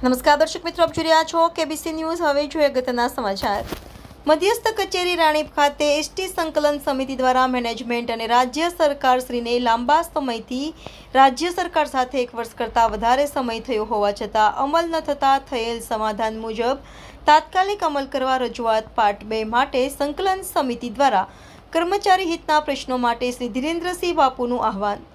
નમસ્કાર દર્શક મિત્રો, આપ જોઈ રહ્યા છો કેબીસી ન્યૂઝ। હવે જોઈએ અગત્યના સમાચાર। મધ્યસ્થ કચેરી રાણીપ ખાતે એસટી સંકલન સમિતિ દ્વારા મેનેજમેન્ટ અને રાજ્ય સરકારશ્રીને લાંબા સમયથી રાજ્ય સરકાર સાથે 1 વર્ષ કરતાં વધારે સમય થયો હોવા છતાં અમલ ન થતા થયેલ સમાધાન મુજબ તાત્કાલિક અમલ કરવા રજૂઆત પાર્ટ 2 માટે સંકલન સમિતિ દ્વારા કર્મચારી હિતના પ્રશ્નો માટે શ્રી ધીરેન્દ્રસિંહ બાપુનું આહવાન।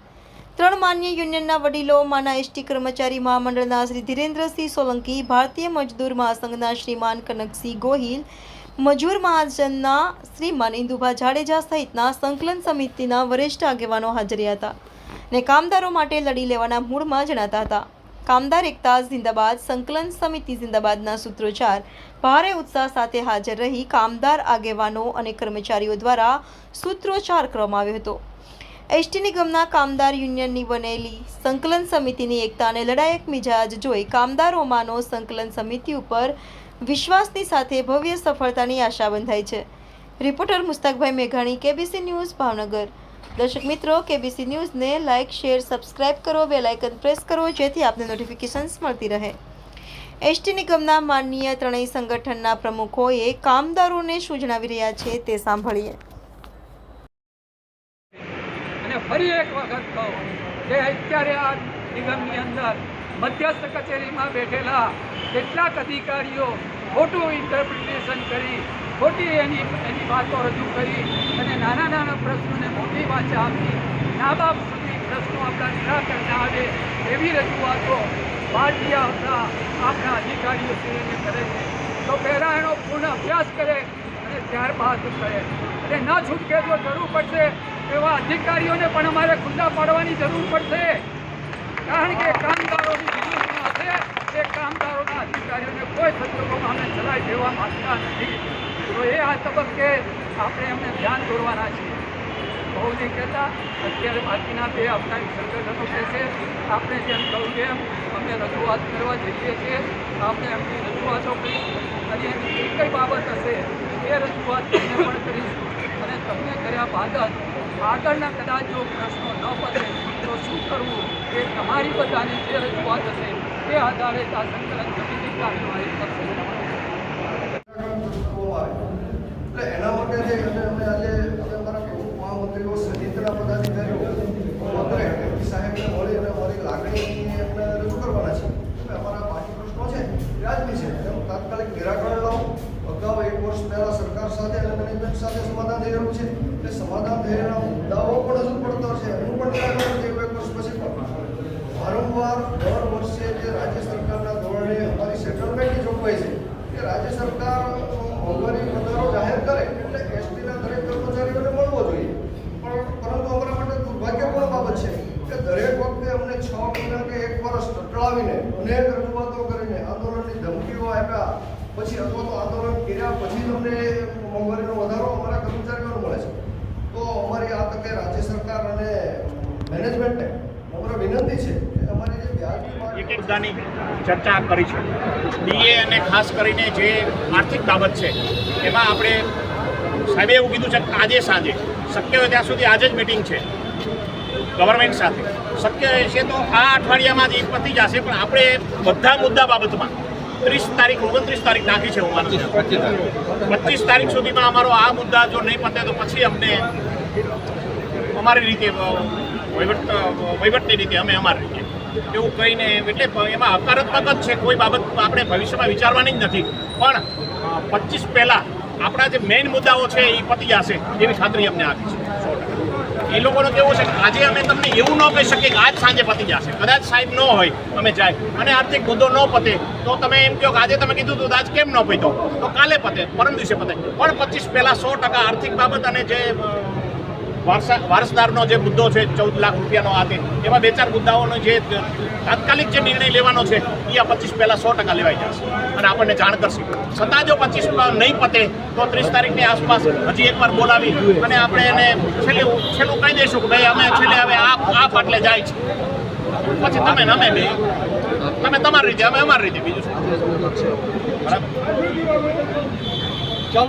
3 માન્ય યુનિયનના વડીલો માના એસટી કર્મચારી મહામંડળના શ્રી ધીરેન્દ્રસિંહ સોલંકી, ભારતીય મજદૂર મહાસંઘના શ્રીમાન કનકસિંહ ગોહિલ, મજૂર મહાજનના શ્રીમાન ઇન્દુભા જાડેજા સહિતના સંકલન સમિતિના વરિષ્ઠ આગેવાનો હાજર હતા અને કામદારો માટે લડી લેવાના મૂડમાં જણાતા હતા। કામદાર એકતા જિંદાબાદ, સંકલન સમિતિ જિંદાબાદના સૂત્રોચ્ચાર ભારે ઉત્સાહ સાથે હાજર રહી કામદાર આગેવાનો અને કર્મચારીઓ દ્વારા સૂત્રોચ્ચાર કરવામાં આવ્યો હતો। એસટી નિગમના કામદાર યુનિયનની બનેલી સંકલન સમિતિની એકતા અને લડાયક મિજાજ જોઈ કામદારોમાંનો સંકલન સમિતિ ઉપર વિશ્વાસની સાથે ભવ્ય સફળતાની આશા બંધાઈ છે। રિપોર્ટર મુસ્તાકભાઈ મેઘાણી, કેબીસી ન્યૂઝ, ભાવનગર। દર્શક મિત્રો, કેબીસી ન્યૂઝને લાઇક, શેર, સબસ્ક્રાઇબ કરો, બેલ આઇકન પ્રેસ કરો જેથી આપને નોટિફિકેશન્સ મળતી રહે। એસટી નિગમના માનનીય ત્રણેય સંગઠનના પ્રમુખોએ કામદારોને શું જણાવી રહ્યા છે તે સાંભળીએ। ફરી એક વખત કહું કે અત્યારે આ નિગમની અંદર મધ્યસ્થ કચેરીમાં બેઠેલા કેટલાક અધિકારીઓ ખોટું ઇન્ટરપ્રિટેશન કરી, ખોટી એની વાતો રજૂ કરી અને નાના પ્રશ્નોને મોટી વાચા આપી નાબાબ સુધી પ્રશ્નો આપણા નિરાકરણ આવે એવી રજૂઆતો ભારતીય આપણા અધિકારીઓ શ્રીને કરે છે। તો પહેલાં એનો પૂર્ણ અભ્યાસ કરે અને ત્યારબાદ કરે અને ન છૂટકે જો જરૂર પડશે એવા અધિકારીઓને પણ અમારે ખુલ્લા પાડવાની જરૂર પડશે, કારણ કે કામદારોની વિરુદ્ધમાં છે એ કામદારોના અધિકારીઓને કોઈ સંજોગોમાં અમે ચલાવી દેવા માંગતા નથી। તો એ આ તબક્કે આપણે એમને ધ્યાન દોરવાના છીએ। બહુ નહીં કહેતા, અત્યારે બાકીના 2 આપણા સંગઠનો કહેશે, આપણે જેમ કહ્યું તેમ અમે રજૂઆત કરવા જઈએ છીએ। આપણે એમની રજૂઆતો કરીશું અને એની જે કંઈ બાબત હશે એ રજૂઆત તમને પણ કરીશું અને તમને કર્યા બાદ જ આગળના કદાચ જો પ્રશ્નો ન પતે તો શું કરવું એ તમારી બધાની જે રજૂઆત હશે એ આધારે આ સંકલન સમિતિ કાર્યવાહી કરશે। એના માટે જે અમે આજે અમારા પ્રમુખ મહામંત્રીઓ સહિતના પદાધિકારીઓ મંત્રી એમપી સાહેબને મળી અને અમારી લાગણી એમને રજૂ કરવાના છે કે અમારા બાકી પ્રશ્નો છે વ્યાજબી છે, એનું તાત્કાલિક નિરાકરણ લાવો। અગાઉ 1 વર્ષ પહેલાં સરકાર સાથે અને મેનેજમેન્ટ સાથે સમાધાન થઈ રહ્યું છે, એટલે સમાધાન થઈ રહેલા મુદ્દાઓ પણ હજુ પડતર છે, એનું પણ નિરાકરણ 1 વર્ષ પછી પણ વારંવાર દર વર્ષે જે રાજ્ય સરકારના ધોરણે અમારી સેટલમેન્ટની જોગવાઈ છે કે રાજ્ય સરકાર મોંઘવારી વધારો જાહેર કરે એટલે એસટીના દરેક કર્મચારીઓને મળવો જોઈએ, પરંતુ અમારા માટે દુર્ભાગ્યપૂર્ણ બાબત છે કે દરેક વખતે અમને 6 મહિના કે 1 વર્ષ ટટળાવીને અનેક રજૂઆતો કરીને આંદોલનની ધમકીઓ આપ્યા પછી અથવા તો આંદોલન કર્યા પછી તમને મોંઘવારીનો વધારો અમારા કર્મચારીઓને મળે છે। તો અમારી આ તકે રાજ્ય સરકાર અને મેનેજમેન્ટને નમ્ર વિનંતી છે કે અમારી જે વ્યાજબી એક મુદ્દાની ચર્ચા કરી છે, ડીએ અને ખાસ કરીને જે આર્થિક બાબત છે એમાં આપણે સાહેબે એવું કીધું છે કે આજે સાંજે શક્ય હોય ત્યાં સુધી આજે જ મિટિંગ છે ગવર્મેન્ટ સાથે, શક્ય છે તો આ અઠવાડિયામાં જ એ પતી જશે, પણ આપણે બધા મુદ્દા બાબતમાં 30 તારીખ 29 તારીખ નાખી છે। હું માનું 25 તારીખ સુધીમાં અમારો આ મુદ્દા જો નહીં પતે તો પછી અમને અમારી રીતે વહીવટની રીતે અમે અમારી રીતે એવું કહીને, એટલે એમાં હકારાત્મક જ છે, કોઈ બાબત આપણે ભવિષ્યમાં વિચારવાની જ નથી, પણ 25 પહેલાં આપણા જે મેઇન મુદ્દાઓ છે એ પતી જશે એવી ખાતરી અમને આપી છે 100%। એ લોકોનું કેવું છે કે આજે અમે તમને એવું ન કહી શકીએ કે આજ સાંજે પતી જશે, કદાચ સાહેબ ન હોય અમે જાય અને આર્થિક મુદ્દો ન પતે તો તમે એમ કહો કે આજે તમે કીધું હતું આજ કેમ ન પત્યો, તો કાલે પતે, પરમ દિવસે પતે, પણ 25 પહેલાં 100% આર્થિક બાબત અને જે વારસદારનો જે મુદ્દો છે 14 લાખ રૂપિયાનો આ તે એવા 2-4 મુદ્દાઓનો જે તાત્કાલિક જે નિર્ણય લેવાનો છે એ આ 25 પહેલાં 100% લેવાઈ જશે અને આપણને જાણ કરશે। છતાં જો 25 નહીં પતે તો 30 તારીખની આસપાસ હજી એકવાર બોલાવી અને આપણે એને છેલ્લું કહી દઈશું કે ભાઈ અમે છેલ્લે હવે આ પાટલે જાય છે, પછી તમે ને અમે બે તમે તમારી રીતે અમે અમારી રીતે, બીજું શું, બરાબર।